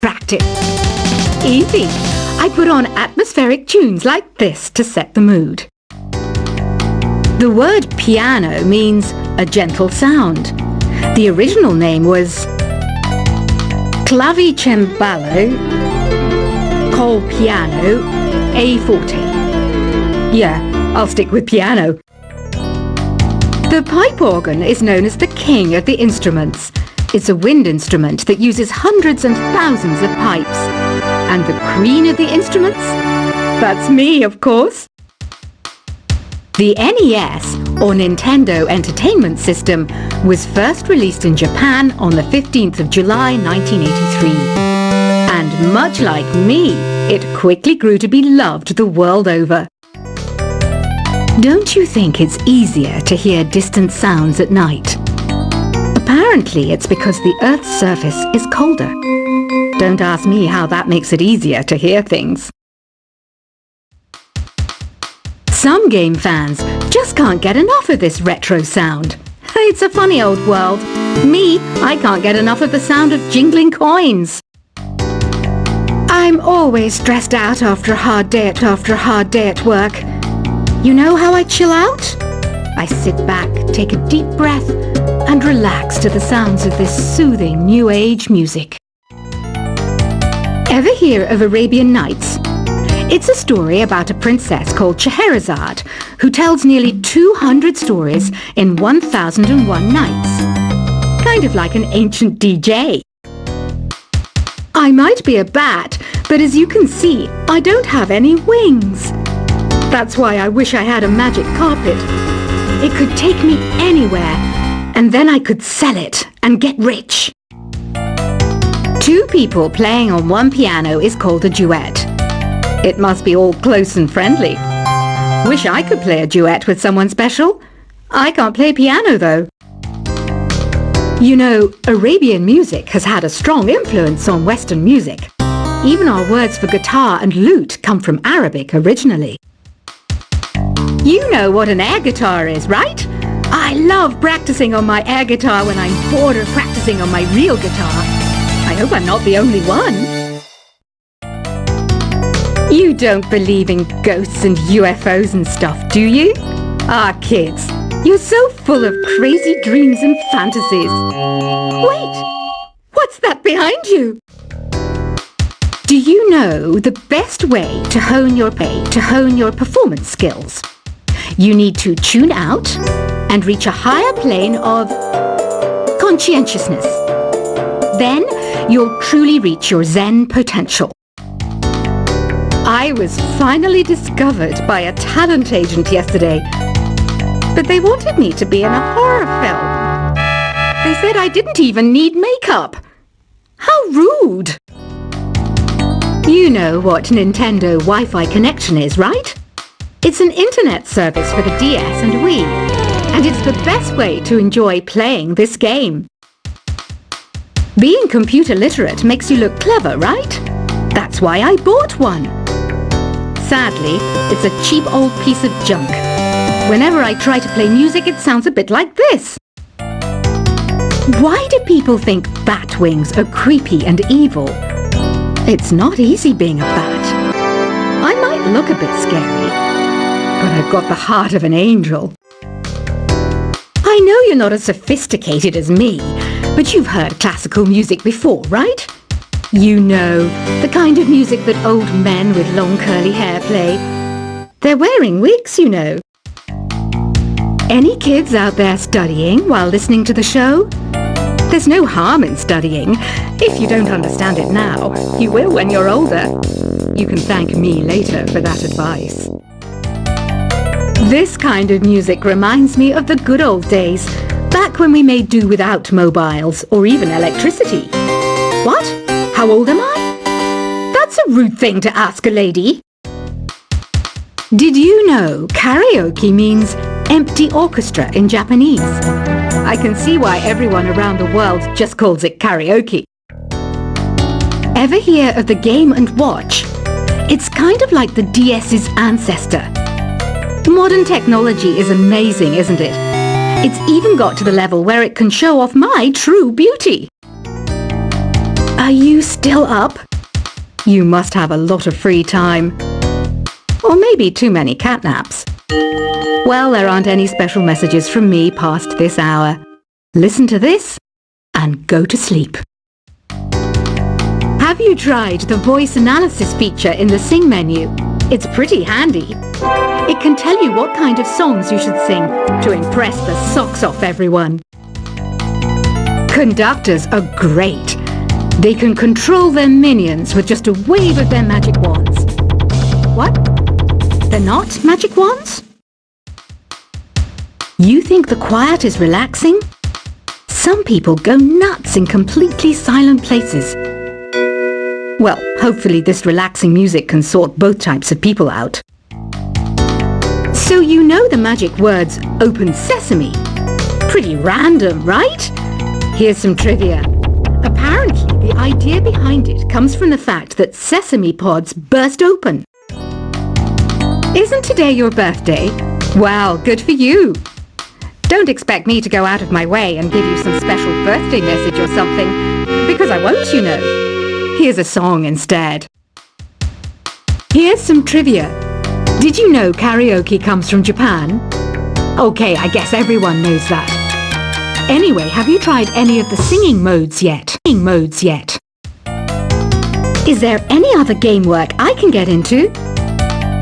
Practice. Easy. I put on atmospheric tunes like this to set the mood. The word piano means a gentle sound. The original name was clavicembalo col piano a forte. Yeah, I'll stick with piano. The pipe organ is known as the king of the instruments. It's a wind instrument that uses hundreds and thousands of pipes. And the queen of the instruments? That's me, of course. The NES, or Nintendo Entertainment System, was first released in Japan on the 15th of July 1983. And much like me, it quickly grew to be loved the world over. Don't you think it's easier to hear distant sounds at night? Apparently, it's because the Earth's surface is colder. Don't ask me how that makes it easier to hear things. Some game fans just can't get enough of this retro sound. It's a funny old world. Me, I can't get enough of the sound of jingling coins. I'm always stressed out after a hard day at work. You know how I chill out? I sit back, take a deep breath, and relax to the sounds of this soothing new age music. Ever hear of Arabian Nights? It's a story about a princess called Scheherazade who tells nearly 200 stories in 1001 nights. Kind of like an ancient DJ. I might be a bat, but as you can see, I don't have any wings. That's why I wish I had a magic carpet. It could take me anywhere, and then I could sell it and get rich. Two people playing on one piano is called a duet. It must be all close and friendly. Wish I could play a duet with someone special. I can't play piano though. You know, Arabian music has had a strong influence on Western music. Even our words for guitar and lute come from Arabic originally. You know what an air guitar is, right? I love practicing on my air guitar when I'm bored of practicing on my real guitar. I hope I'm not the only one. You don't believe in ghosts and UFOs and stuff, do you? Ah, kids, you're so full of crazy dreams and fantasies. Wait, what's that behind you? Do you know the best way to hone your performance skills? You need to tune out and reach a higher plane of conscientiousness. Then you'll truly reach your Zen potential. I was finally discovered by a talent agent yesterday, but they wanted me to be in a horror film. They said I didn't even need makeup. How rude! You know what Nintendo Wi-Fi connection is, right? It's an internet service for the DS and Wii, and it's the best way to enjoy playing this game. Being computer literate makes you look clever, right? That's why I bought one. Sadly, it's a cheap old piece of junk. Whenever I try to play music, it sounds a bit like this. Why do people think bat wings are creepy and evil? It's not easy being a bat. I might look a bit scary, but I've got the heart of an angel. I know you're not as sophisticated as me, but you've heard classical music before, right? You know, the kind of music that old men with long curly hair play. They're wearing wigs, you know. Any kids out there studying while listening to the show? There's no harm in studying. If you don't understand it now, you will when you're older. You can thank me later for that advice. This kind of music reminds me of the good old days, back when we made do without mobiles or even electricity. What? How old am I? That's a rude thing to ask a lady. Did you know karaoke means empty orchestra in Japanese? I can see why everyone around the world just calls it karaoke. Ever hear of the Game & Watch? It's kind of like the DS's ancestor. Modern technology is amazing, isn't it? It's even got to the level where it can show off my true beauty. Are you still up? You must have a lot of free time. Or maybe too many catnaps. Well, there aren't any special messages from me past this hour. Listen to this and go to sleep. Have you tried the voice analysis feature in the Sing menu? It's pretty handy. It can tell you what kind of songs you should sing to impress the socks off everyone. Conductors are great. They can control their minions with just a wave of their magic wands. What? They're not magic wands? You think the quiet is relaxing? Some people go nuts in completely silent places. Well, hopefully this relaxing music can sort both types of people out. So you know the magic words "Open Sesame"? Pretty random, right? Here's some trivia. Apparently, the idea behind it comes from the fact that sesame pods burst open. Isn't today your birthday? Well, good for you. Don't expect me to go out of my way and give you some special birthday message or something, because I won't, you know. Here's a song instead. Here's some trivia. Did you know karaoke comes from Japan? Okay, I guess everyone knows that. Anyway, have you tried any of the singing modes yet? Is there any other game work I can get into?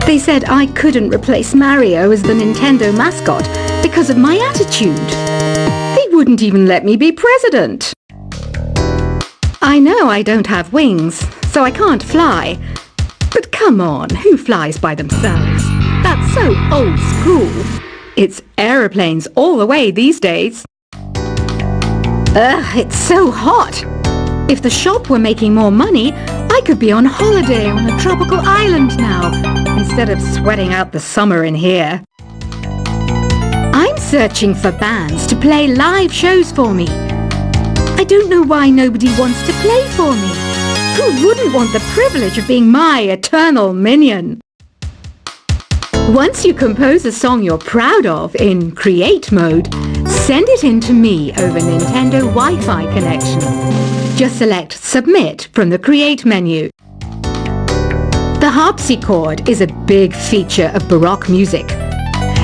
They said I couldn't replace Mario as the Nintendo mascot because of my attitude. They wouldn't even let me be president. I know I don't have wings, so I can't fly. But come on, who flies by themselves? That's so old school. It's aeroplanes all the way these days. Ugh, it's so hot. If the shop were making more money, I could be on holiday on a tropical island now, instead of sweating out the summer in here. I'm searching for bands to play live shows for me. I don't know why nobody wants to play for me. Who wouldn't want the privilege of being my eternal minion? Once you compose a song you're proud of in Create mode, send it in to me over Nintendo Wi-Fi connection. Just select Submit from the Create menu. The harpsichord is a big feature of Baroque music.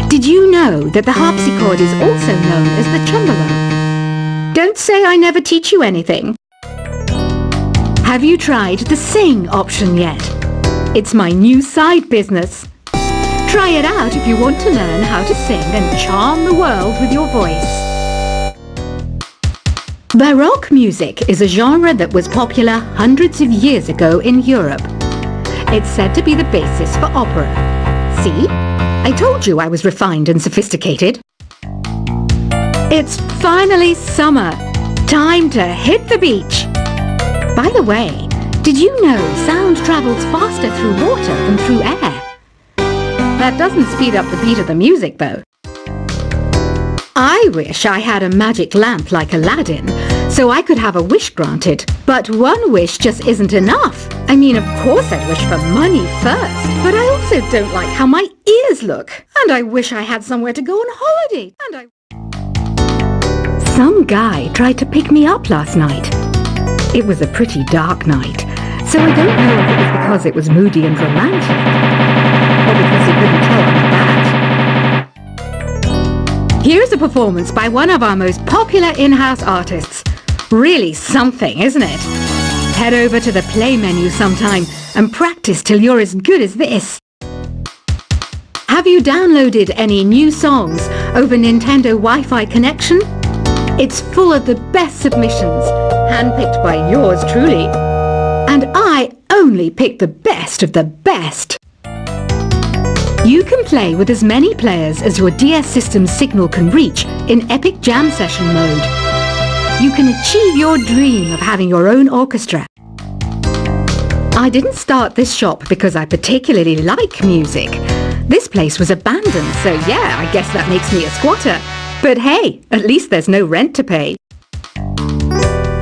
Did you know that the harpsichord is also known as the tremolo? Don't say I never teach you anything. Have you tried the Sing option yet? It's my new side business. Try it out if you want to learn how to sing and charm the world with your voice. Baroque music is a genre that was popular hundreds of years ago in Europe. It's said to be the basis for opera. See? I told you I was refined and sophisticated. It's finally summer. Time to hit the beach. By the way, did you know sound travels faster through water than through air? That doesn't speed up the beat of the music, though. I wish I had a magic lamp like Aladdin, so I could have a wish granted. But one wish just isn't enough. I mean, of course I'd wish for money first, but I also don't like how my ears look. And I wish I had somewhere to go on holiday. Some guy tried to pick me up last night. It was a pretty dark night, so I don't know if it was because it was moody and romantic, or because he couldn't tell I'm bad. Here's a performance by one of our most popular in-house artists. Really something, isn't it? Head over to the play menu sometime and practice till you're as good as this. Have you downloaded any new songs over Nintendo Wi-Fi connection? It's full of the best submissions, handpicked by yours truly. And I only pick the best of the best. You can play with as many players as your DS system's signal can reach in Epic Jam Session mode. You can achieve your dream of having your own orchestra. I didn't start this shop because I particularly like music. This place was abandoned, so yeah, I guess that makes me a squatter. But hey, at least there's no rent to pay.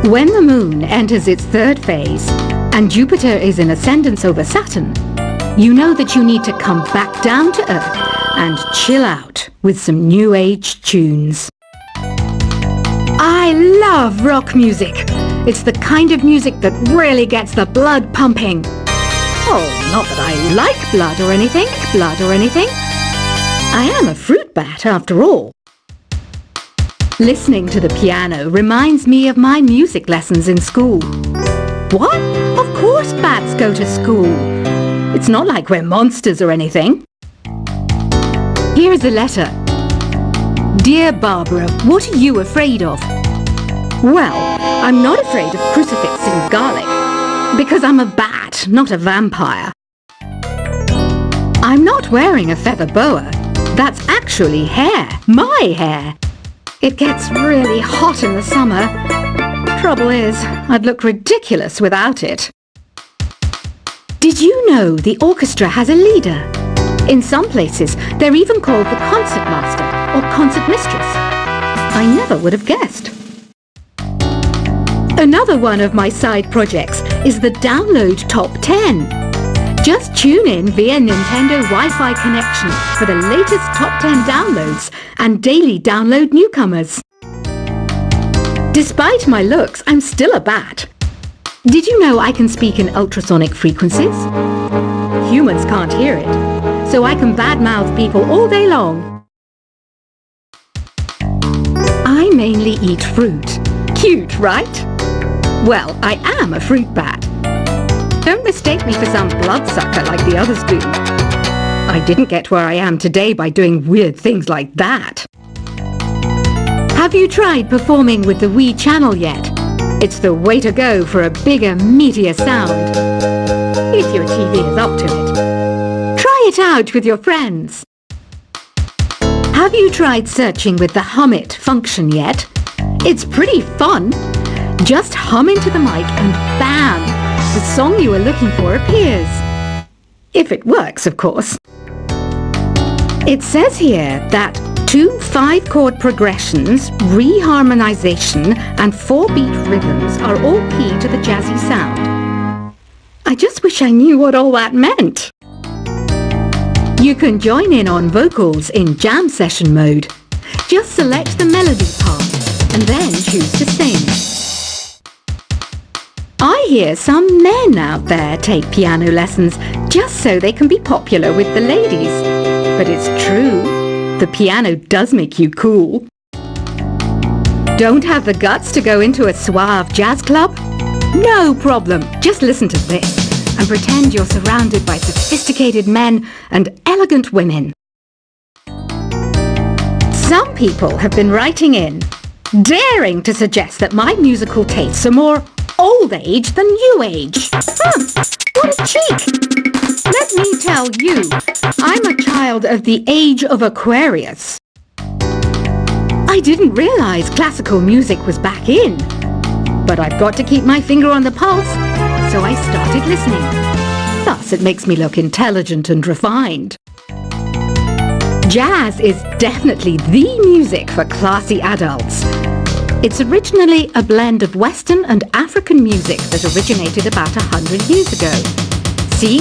When the moon enters its third phase and Jupiter is in ascendance over Saturn, you know that you need to come back down to Earth and chill out with some new age tunes. I love rock music, It's the kind of music that really gets the blood pumping. Oh, not that I like blood or anything. I am a fruit bat after all. Listening to the piano reminds me of my music lessons in school. What? Of course bats go to school. It's not like we're monsters or anything. Here's a letter. Dear Barbara, what are you afraid of? Well, I'm not afraid of crucifix and garlic, because I'm a bat, not a vampire. I'm not wearing a feather boa. That's actually hair, my hair. It gets really hot in the summer. Trouble is, I'd look ridiculous without it. Did you know the orchestra has a leader? In some places, they're even called the concert master or concert mistress. I never would have guessed. Another one of my side projects is the Download Top 10. Just tune in via Nintendo Wi-Fi connection for the latest top 10 downloads and daily download newcomers. Despite my looks, I'm still a bat. Did you know I can speak in ultrasonic frequencies? Humans can't hear it, so I can badmouth people all day long. I mainly eat fruit. Cute, right? Well, I am a fruit bat. Don't mistake me for some bloodsucker like the others do. I didn't get where I am today by doing weird things like that. Have you tried performing with the Wii channel yet? It's the way to go for a bigger, meatier sound. If your TV is up to it. Try it out with your friends. Have you tried searching with the Hum It function yet? It's pretty fun. Just hum into the mic and bam! The song you are looking for appears. If it works, of course. It says here that 2 5-chord progressions, reharmonization and 4-beat rhythms are all key to the jazzy sound. I just wish I knew what all that meant. You can join in on vocals in jam session mode. Just select the melody part and then choose to sing. I hear some men out there take piano lessons just so they can be popular with the ladies. But it's true, the piano does make you cool. Don't have the guts to go into a suave jazz club? No problem, just listen to this and pretend you're surrounded by sophisticated men and elegant women. Some people have been writing in, daring to suggest that my musical tastes are more old age than new age. What a cheek! Let me tell you, I'm a child of the age of Aquarius. I didn't realize classical music was back in. But I've got to keep my finger on the pulse, so I started listening. Thus, it makes me look intelligent and refined. Jazz is definitely the music for classy adults. It's originally a blend of Western and African music that originated about 100 years ago. See,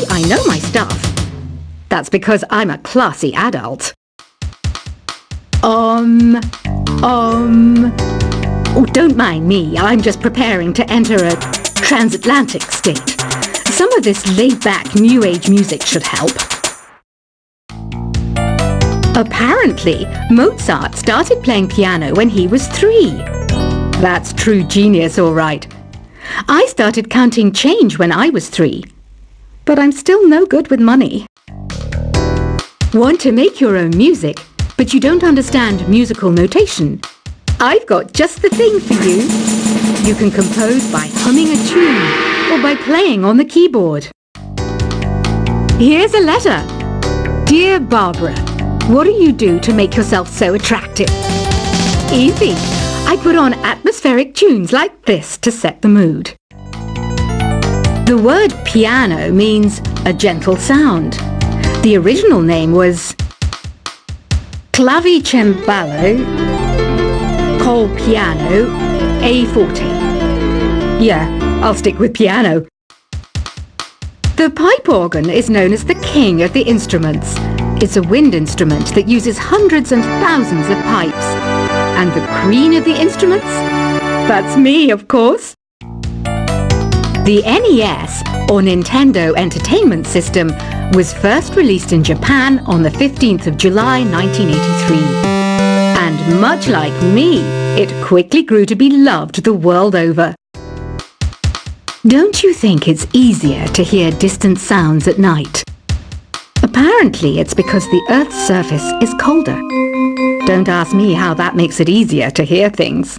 I know my stuff. That's because I'm a classy adult. Oh, don't mind me. I'm just preparing to enter a transatlantic state. Some of this laid-back New Age music should help. Apparently, Mozart started playing piano when he was 3. That's true genius, all right. I started counting change when I was 3. But I'm still no good with money. Want to make your own music, but you don't understand musical notation? I've got just the thing for you. You can compose by humming a tune or by playing on the keyboard. Here's a letter. Dear Barbara, what do you do to make yourself so attractive? Easy. I put on atmospheric tunes like this to set the mood. The word piano means a gentle sound. The original name was Clavicembalo col piano A forte. Yeah, I'll stick with piano. The pipe organ is known as the king of the instruments. It's a wind instrument that uses hundreds and thousands of pipes. And the queen of the instruments? That's me, of course. The NES, or Nintendo Entertainment System, was first released in Japan on the 15th of July 1983. And much like me, it quickly grew to be loved the world over. Don't you think it's easier to hear distant sounds at night? Apparently it's because the Earth's surface is colder. Don't ask me how that makes it easier to hear things.